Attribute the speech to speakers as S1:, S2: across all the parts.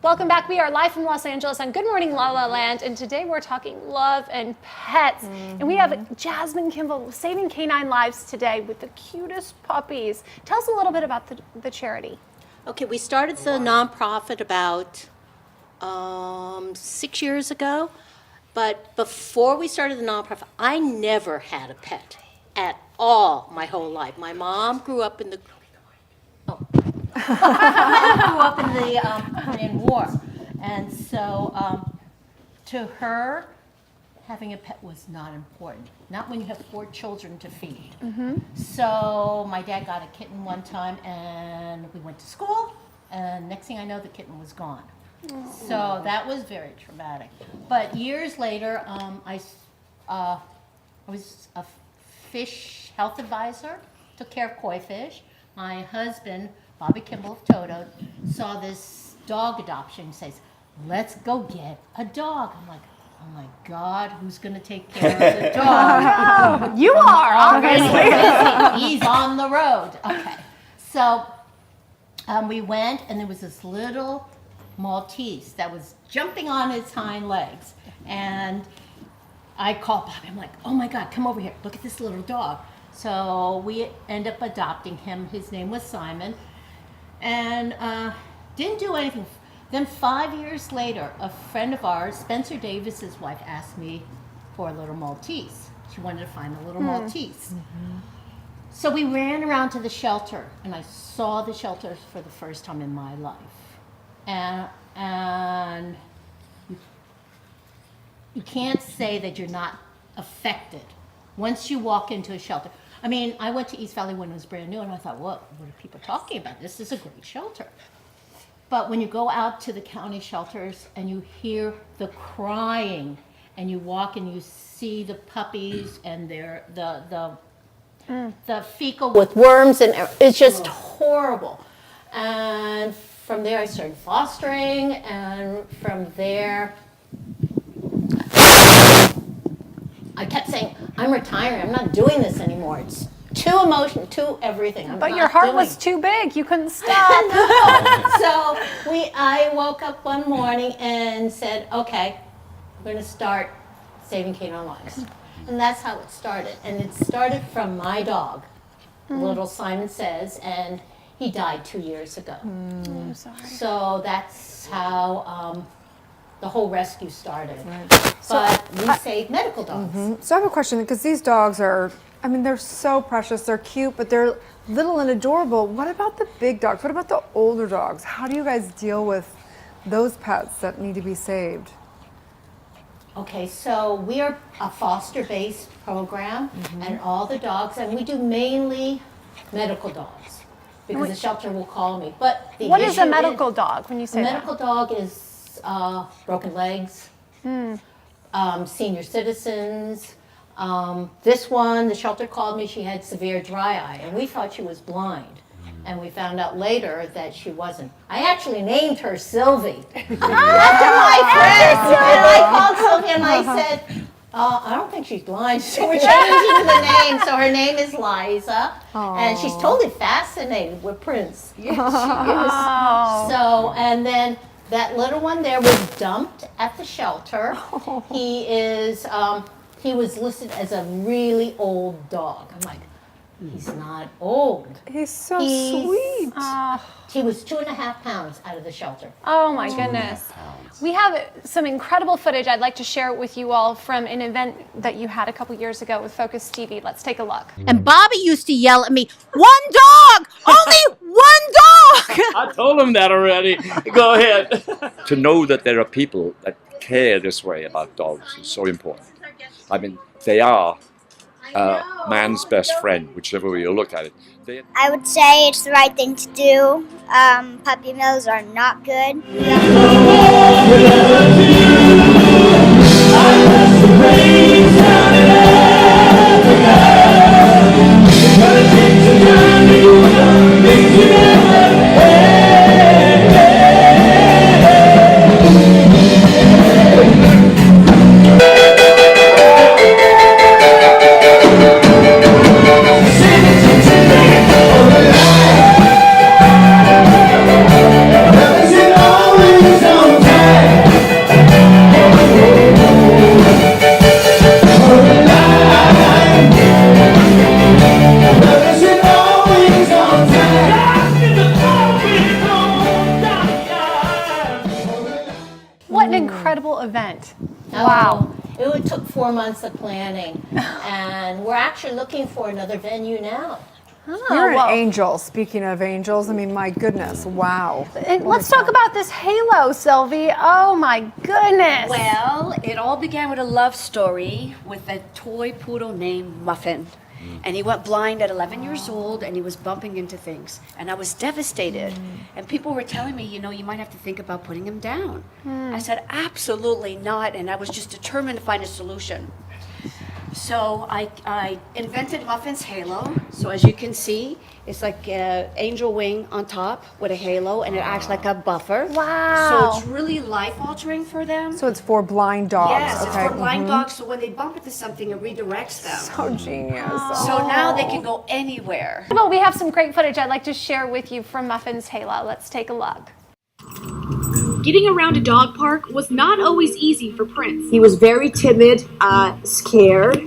S1: Welcome back. We are live from Los Angeles on Good Morning LaLa Land, and today we're talking love and pets. And we have Jezlan Kimball saving canine lives today with the cutest puppies. Tell us a little bit about the charity.
S2: Okay, we started the nonprofit about 6 years ago, but before we started the nonprofit, I never had a pet at all my whole life. My mom grew up in the Korean War, and so to her, having a pet was not important. Not when you have 4 children to feed. So my dad got a kitten one time, and we went to school, and next thing I know, the kitten was gone. So that was very traumatic. But years later, I was a fish health advisor, took care of koi fish. My husband, Bobby Kimball of Toto, saw this dog adoption and says, let's go get a dog. I'm like, oh my God, who's going to take care of the dog?
S1: You are, obviously.
S2: He's on the road. Okay. So we went, and there was this little Maltese that was jumping on his hind legs. And I called Bobby. I'm like, oh my God, come over here. Look at this little dog. So we end up adopting him. His name was Simon. And didn't do anything. Then 5 years later, a friend of ours, Spencer Davis's wife, asked me for a little Maltese. She wanted to find a little Maltese. So we ran around to the shelter, and I saw the shelter for the first time in my life. And you can't say that you're not affected once you walk into a shelter. I mean, I went to East Valley when it was brand new, and I thought, what are people talking about? This is a great shelter. But when you go out to the county shelters and you hear the crying, and you walk and you see the puppies and the fecal with worms, and it's just horrible. And from there, I started fostering, and from there, I kept saying, I'm retiring. I'm not doing this anymore. It's too emotional, too everything.
S1: But your heart was too big. You couldn't stop.
S2: So I woke up one morning and said, okay, I'm going to start saving canine lives. And that's how it started. And it started from my dog, little Simon Says, and he died 2 years ago.
S1: I'm sorry.
S2: So that's how the whole rescue started.
S3: Right.
S2: But we save medical dogs.
S3: So I have a question, because these dogs are, I mean, they're so precious, they're cute, but they're little and adorable. What about the big dogs? What about the older dogs? How do you guys deal with those pets that need to be saved?
S2: Okay, so we are a foster-based program, and all the dogs, and we do mainly medical dogs, because the shelter will call me. But the
S1: What is a
S2: issue
S1: medical dog when you say
S2: A
S1: that?
S2: medical dog is broken legs, senior citizens. This one, the shelter called me, she had severe dry eye, and we thought she was blind. And we found out later that she wasn't. I actually named her Sylvie, after my friend. And I called Sylvie and I said, I don't think she's blind, so we're changing the name. So her name is Liza, and she's totally fascinated with Prince. Yes, she is. So, and then that little one there was dumped at the shelter. He was listed as a really old dog. I'm like, he's not old.
S3: He's so sweet.
S2: He was 2.5 pounds out of the shelter.
S1: Oh my goodness. We have some incredible footage I'd like to share with you all from an event that you had a couple years ago with Focus TV. Let's take a look.
S2: And Bobby used to yell at me, one dog! Only one dog!
S4: I told him that already. Go ahead. To know that there are people that care this way about dogs is so important. I mean, they are man's best friend, whichever way you look at it.
S5: I would say it's the right thing to do. Puppy mills are not good.
S6: Always
S1: incredible event.
S2: Oh,
S1: Wow.
S2: It took 4 months of planning, and we're actually looking for another venue now.
S3: You're
S1: well.
S3: an angel. Speaking of angels, I mean, my goodness, wow.
S1: And let's talk about this halo, Sylvie. Oh my goodness.
S6: Well, it all began with a love story with a toy poodle named Muffin. And he went blind at 11 years old, and he was bumping into things. And I was devastated. And people were telling me, you know, you might have to think about putting him down. I said, absolutely not. And I was just determined to find a solution. So I invented Muffin's halo. So as you can see, it's like an angel wing on top with a halo, and it acts like a buffer.
S1: Wow.
S6: So it's really life-altering for them.
S3: So it's for blind dogs.
S6: Yes,
S3: okay.
S6: it's for blind dogs, so when they bump into something, it redirects them.
S3: So genius.
S6: So now they can go anywhere.
S1: Well, we have some great footage I'd like to share with you from Muffin's halo. Let's take a look.
S7: Getting around a dog park was not always easy for Prince.
S8: He was very timid, scared,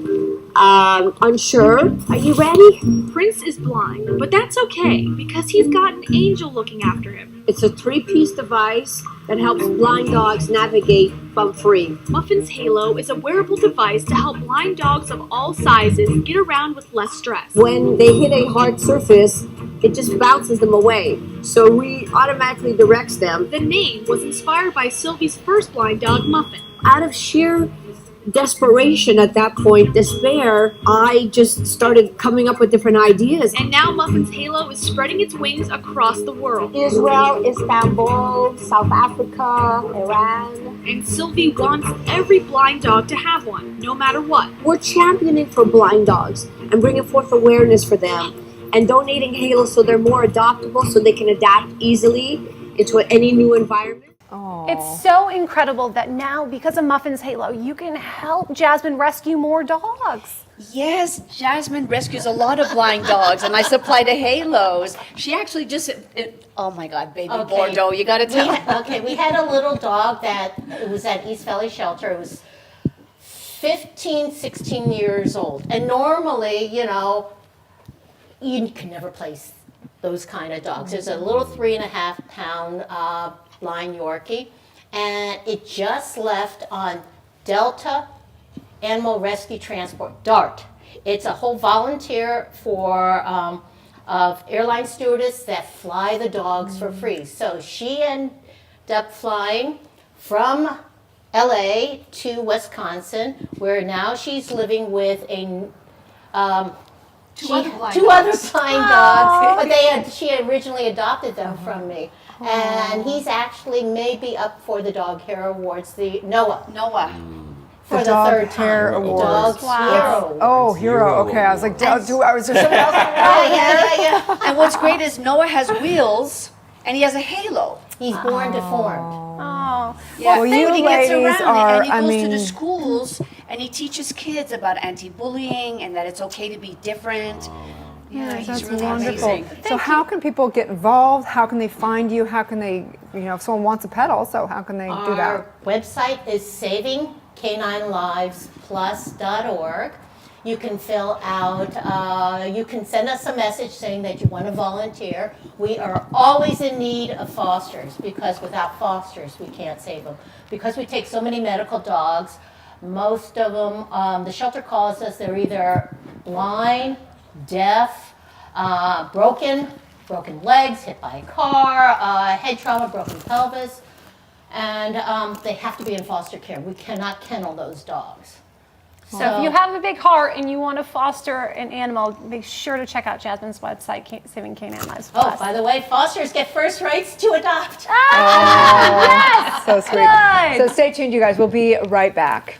S8: unsure. Are you ready?
S7: Prince is blind, but that's okay because he's got an angel looking after him.
S8: It's a 3-piece device that helps blind dogs navigate bump free.
S7: Muffin's Halo is a wearable device to help blind dogs of all sizes get around with less stress.
S8: When they hit a hard surface, it just bounces them away. So we automatically directs them.
S7: The name was inspired by Sylvie's first blind dog, Muffin.
S8: Out of sheer desperation at that point, despair, I just started coming up with different ideas.
S7: And now Muffin's Halo is spreading its wings across the world.
S8: Israel, Istanbul, South Africa, Iran.
S7: And Sylvie wants every blind dog to have one, no matter what.
S8: We're championing for blind dogs and bringing forth awareness for them and donating halos so they're more adaptable, so they can adapt easily into any new environment.
S1: It's so incredible that now, because of Muffin's Halo, you can help Jasmine rescue more dogs.
S6: Yes, Jasmine rescues a lot of blind dogs, and I supply the halos. She actually just, oh my God, baby Bordeaux, you gotta tell.
S2: We had a little dog that it was at East Valley Shelter. It was 15, 16 years old. And normally, you know, you can never place those kind of dogs. There's a little 3.5-pound blind Yorkie, and it just left on Delta Animal Rescue Transport, DART. It's a whole volunteer for of airline stewardess that fly the dogs for free. So she ended up flying from LA to Wisconsin, where now she's living with a two other blind dogs, but she originally adopted them from me. And he's actually maybe up for the Dog Hero Awards, the Noah. For the
S3: Dog
S2: third
S3: Hair
S2: time.
S3: Awards.
S2: Dog Hero.
S3: Oh, hero. Okay, I was like, I was there somebody else?
S6: Yeah. And what's great is Noah has wheels, and he has a halo.
S2: He's born deformed.
S1: Oh,
S6: Yeah,
S3: Well,
S6: and
S3: you
S6: he gets
S3: ladies
S6: around
S3: are,
S6: and he
S3: I
S6: goes to the
S3: mean-
S6: schools and he teaches kids about anti-bullying and that it's okay to be different. Yeah, he's
S3: That's
S6: really
S3: wonderful.
S6: amazing.
S3: So how can people get involved? How can they find you? How can they, you know, if someone wants a pet also, how can they do that?
S2: Our website is savingcaninelivesplus.org. You can fill out, you can send us a message saying that you want to volunteer. We are always in need of fosters because without fosters, we can't save them. Because we take so many medical dogs, most of them, the shelter calls us, they're either blind, deaf, broken legs, hit by a car, head trauma, broken pelvis, and they have to be in foster care. We cannot kennel those dogs.
S1: So if you have a big heart and you want to foster an animal, make sure to check out Jasmine's website, Saving Canine Lives
S2: Oh,
S1: Plus.
S2: by the way, fosters get first rights to adopt.
S1: Yes!
S3: So sweet.
S1: Good.
S3: So stay tuned, you guys. We'll be right back.